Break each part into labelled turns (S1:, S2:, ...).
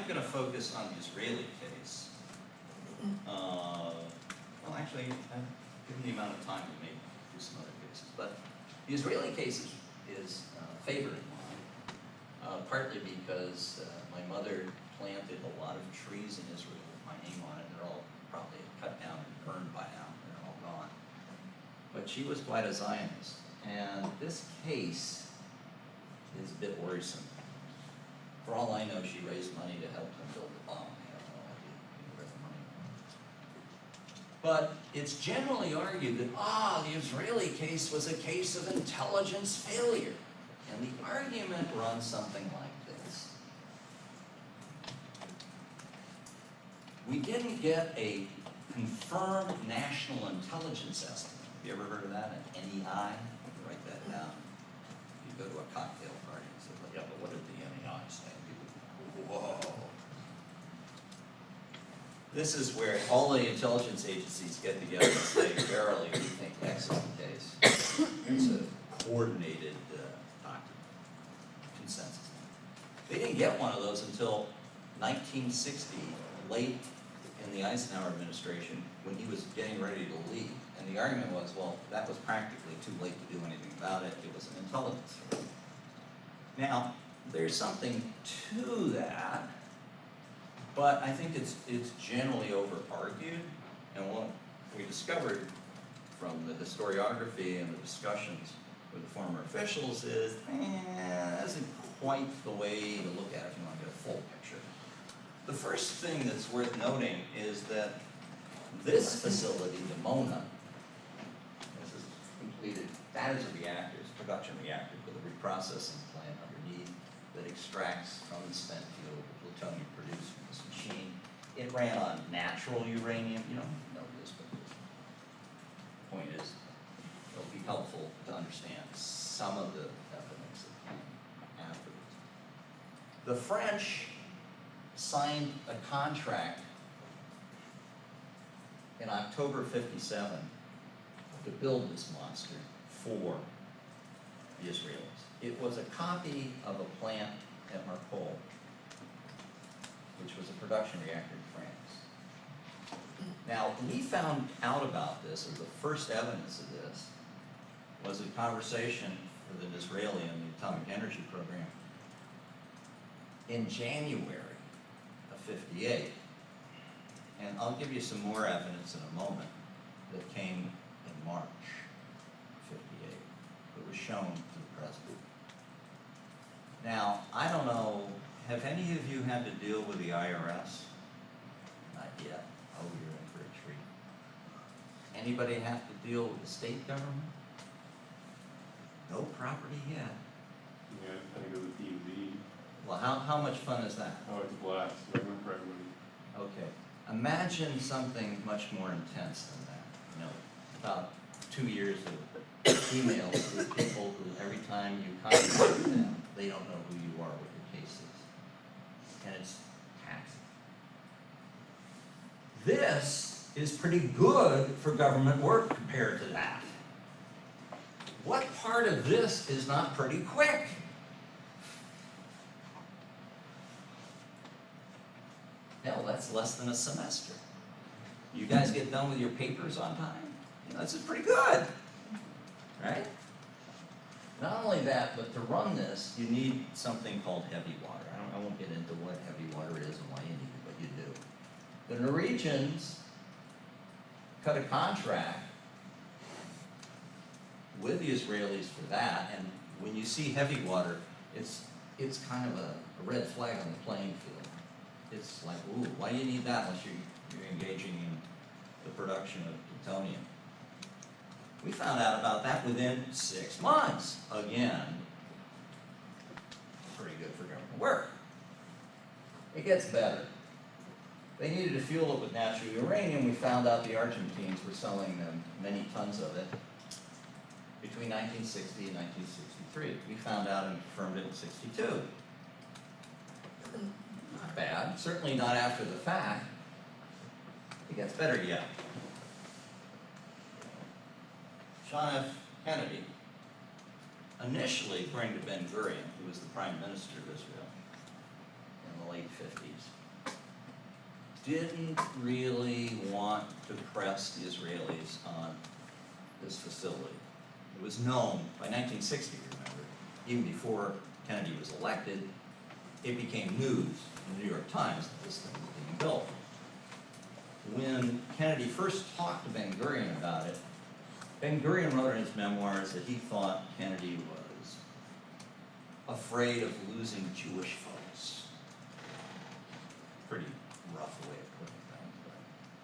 S1: I'm going to focus on the Israeli case. Well, actually, given the amount of time, we may do some other cases. But the Israeli case is a favorite of mine, partly because my mother planted a lot of trees in Israel with my name on it. They're all probably cut down and burned by now. They're all gone. But she was quite a Zionist. And this case is a bit worrisome. For all I know, she raised money to help them build the bomb. I have no idea where the money went. But it's generally argued that, the Israeli case was a case of intelligence failure. And the argument runs something like this. We didn't get a confirmed national intelligence estimate. Have you ever heard of that? An NEI? Write that down. You go to a cocktail party and say, well, yeah, but what did the NEI stand? Whoa. This is where all the intelligence agencies get together and say, verily, we think X is the case. It's a coordinated document, consensus. They didn't get one of those until 1960, late in the Eisenhower administration, when he was getting ready to leave. And the argument was, well, that was practically too late to do anything about it. It was an intelligence failure. Now, there's something to that, but I think it's generally over-argued. And what we discovered from the historiography and the discussions with the former officials is, that isn't quite the way to look at it if you want to get a full picture. The first thing that's worth noting is that this facility, the Mona, this is completed, that is a reactor, it's a production reactor with a reprocessing plant underneath that extracts from the spent fuel the plutonium produced from this machine. It ran on natural uranium. You don't know this, but the point is, it'll be helpful to understand some of the evidence that came afterwards. The French signed a contract in October '57 to build this monster for the Israelis. It was a copy of a plant at Marpol, which was a production reactor in France. Now, we found out about this, or the first evidence of this, was a conversation with an Israeli in the atomic energy program in January of '58. And I'll give you some more evidence in a moment that came in March '58 that was shown to the president. Now, I don't know, have any of you had to deal with the IRS? Not yet. Oh, you're in for a treat. Anybody have to deal with the state government? No property yet.
S2: Yeah, I think it was a DMV.
S1: Well, how much fun is that?
S2: Oh, it's a blast. I went for everybody.
S1: Okay. Imagine something much more intense than that. You know, about 2 years of emails with people who, every time you contact them, they don't know who you are, what your case is. And it's taxing. This is pretty good for government work compared to that. What part of this is not pretty quick? Hell, that's less than a semester. You guys get done with your papers on time? You know, this is pretty good, right? Not only that, but to run this, you need something called heavy water. I won't get into what heavy water is and why you need it, but you do. The Norwegians cut a contract with the Israelis for that, and when you see heavy water, it's kind of a red flag on the playing field. It's like, ooh, why do you need that unless you're engaging in the production of plutonium? We found out about that within 6 months. Again, pretty good for government work. It gets better. They needed to fuel it with natural uranium. We found out the Argentines were selling them many tons of it between 1960 and 1963. We found out and confirmed it in '62. Not bad, certainly not after the fact. It gets better yet. John F. Kennedy, initially, according to Ben Gurion, who was the Prime Minister of Israel in the late '50s, didn't really want to press the Israelis on this facility. It was known by 1960, remember, even before Kennedy was elected, it became news in the New York Times that this thing was being built. When Kennedy first talked to Ben-Gurion about it, Ben-Gurion wrote in his memoirs that he thought Kennedy was afraid of losing Jewish votes. Pretty rough way of putting things, but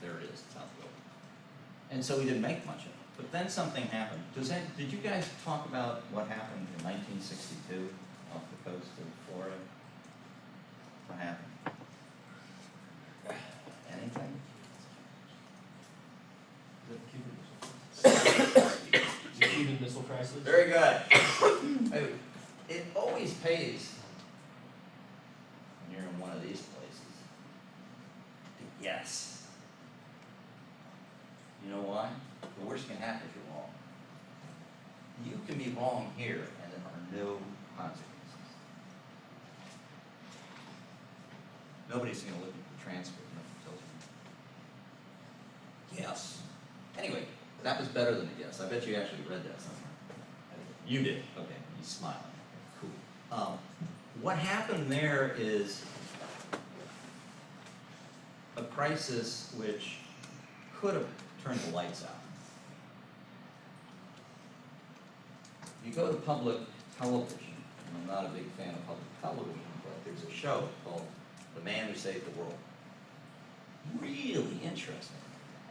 S1: there it is, it's out the door. And so he didn't make much of it. But then something happened. Did you guys talk about what happened in 1962 off the coast of Florida? What happened? Anything?
S3: The Cuban Missile Crisis?
S1: Very good. Hey, it always pays when you're in one of these places to guess. You know why? The worst can happen if you're wrong. You can be wrong here and there are no consequences. Nobody's going to look at the transcript and tells you. Yes. Anyway, that was better than a guess. I bet you actually read that somewhere. You did. Okay, he's smiling. Cool. What happened there is a crisis which could have turned the lights out. You go to public television, and I'm not a big fan of public television, but there's a show called The Man Who Saved the World. Really interesting.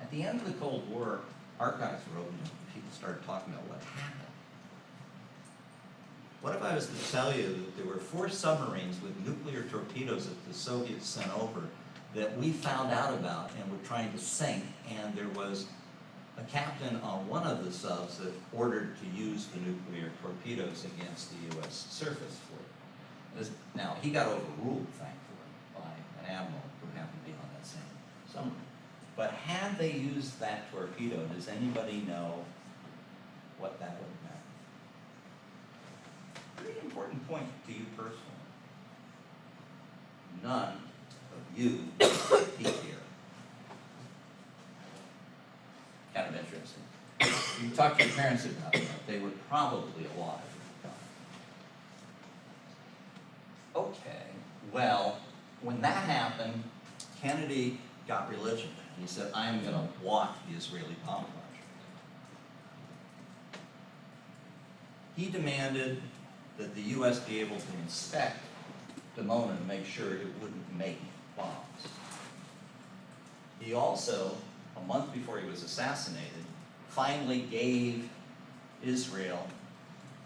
S1: At the end of the Cold War, archives were opened up and people started talking about what happened. What if I was to tell you that there were 4 submarines with nuclear torpedoes that the Soviets sent over that we found out about and were trying to sink, and there was a captain on one of the subs that ordered to use the nuclear torpedoes against the U.S. surface fleet. Now, he got overruled, thankfully, by an admiral who happened to be on that same submarine. But had they used that torpedo, does anybody know what that would have meant? Pretty important point to you personally. None of you be here. Kind of interesting. You talk to your parents about that, they were probably alive at the time. Okay, well, when that happened, Kennedy got religion. He said, I am going to block the Israeli bomb project. He demanded that the U.S. be able to inspect Dimona to make sure it wouldn't make bombs. He also, a month before he was assassinated, finally gave Israel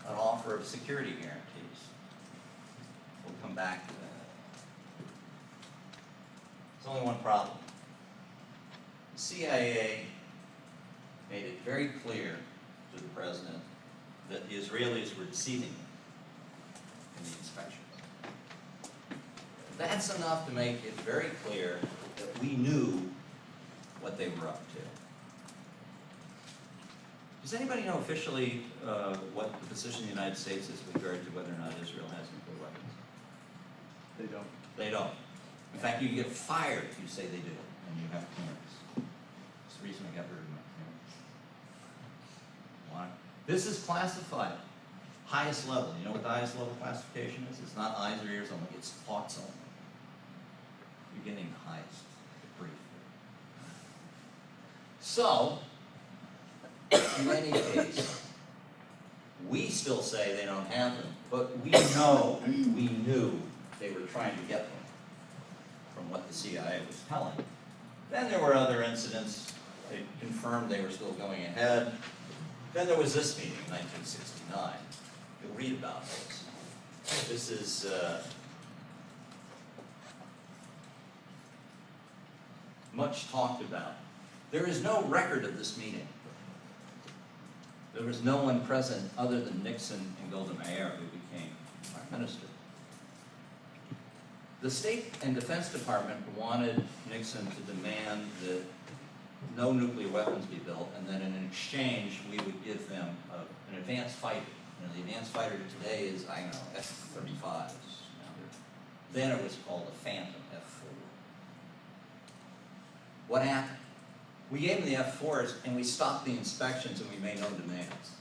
S1: an offer of security guarantees. We'll come back to that. There's only one problem. The CIA made it very clear to the president that the Israelis were deceiving him in the inspections. That's enough to make it very clear that we knew what they were up to. Does anybody know officially what the position of the United States is with regard to whether or not Israel has nuclear weapons?
S2: They don't.
S1: They don't. In fact, you get fired if you say they do, and you have clearance. That's the reason I got rid of my clearance. Why? This is classified. Highest level. You know what the highest level classification is? It's not eyes or ears only, it's thoughts only. You're getting the highest degree. So, in any case, we still say they don't have them, but we knew they were trying to get them from what the CIA was telling. Then there were other incidents. They confirmed they were still going ahead. Then there was this meeting in 1969. You'll read about this. This is much talked about. There is no record of this meeting. There was no one present other than Nixon and Golda Meir, who became prime minister. The State and Defense Department wanted Nixon to demand that no nuclear weapons be built, and then in exchange we would give them an advanced fighter. You know, the advanced fighter today is, I don't know, F-35s. Then it was called a Phantom, F-4. What happened? We gave them the F-4s and we stopped the inspections and we made no demands.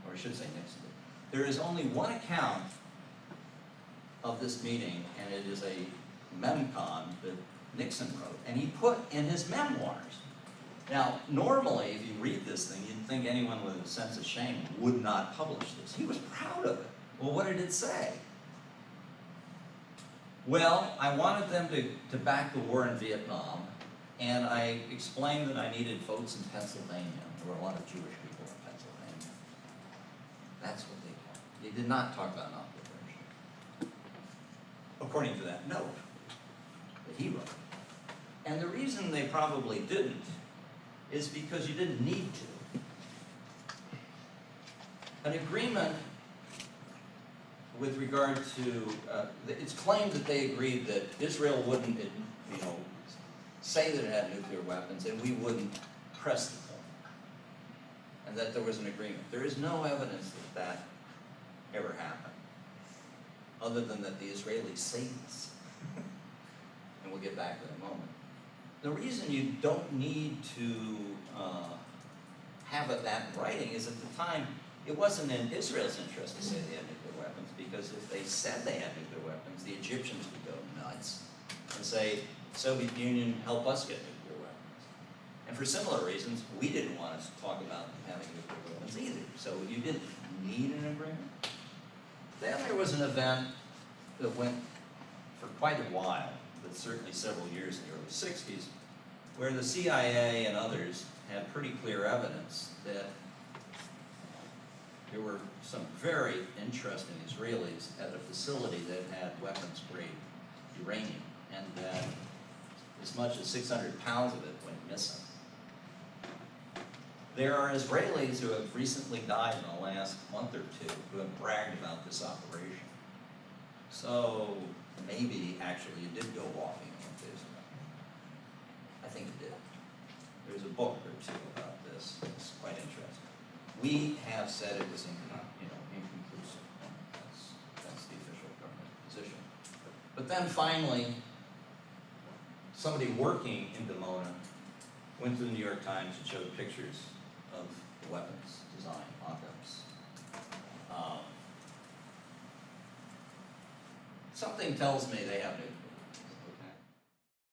S1: Or I should say Nixon did. There is only one account of this meeting, and it is a memcon that Nixon wrote, and he put in his memoirs. Now, normally, if you read this thing, you'd think anyone with a sense of shame would not publish this. He was proud of it. Well, what did it say? Well, I wanted them to back the war in Vietnam, and I explained that I needed votes in Pennsylvania. There were a lot of Jewish people in Pennsylvania. That's what they called it. They did not talk about non-proliferation, according to that note that he wrote. And the reason they probably didn't is because you didn't need to. An agreement with regard to, it's claimed that they agreed that Israel wouldn't, say that it had nuclear weapons, and we wouldn't press the point, and that there was an agreement. There is no evidence that that ever happened, other than that the Israelis say this. And we'll get back to that in a moment. The reason you don't need to have that in writing is at the time, it wasn't in Israel's interest to say they had nuclear weapons, because if they said they had nuclear weapons, the Egyptians would go nuts and say, Soviet Union, help us get nuclear weapons. And for similar reasons, we didn't want to talk about having nuclear weapons either. So you didn't need an agreement. Then there was an event that went for quite a while, but certainly several years in the early 60s, where the CIA and others had pretty clear evidence that there were some very interesting Israelis at a facility that had weapons-grade uranium, and that as much as 600 pounds of it went missing. There are Israelis who have recently died in the last month or two who have bragged about this operation. So maybe actually you did go walking into Israel. I think you did. There's a book or two about this. It's quite interesting. We have said it was inconclusive. That's the official government position. But then finally, somebody working in Dimona went to the New York Times and showed pictures of the weapons design mock-ups. Something tells me they have nuclear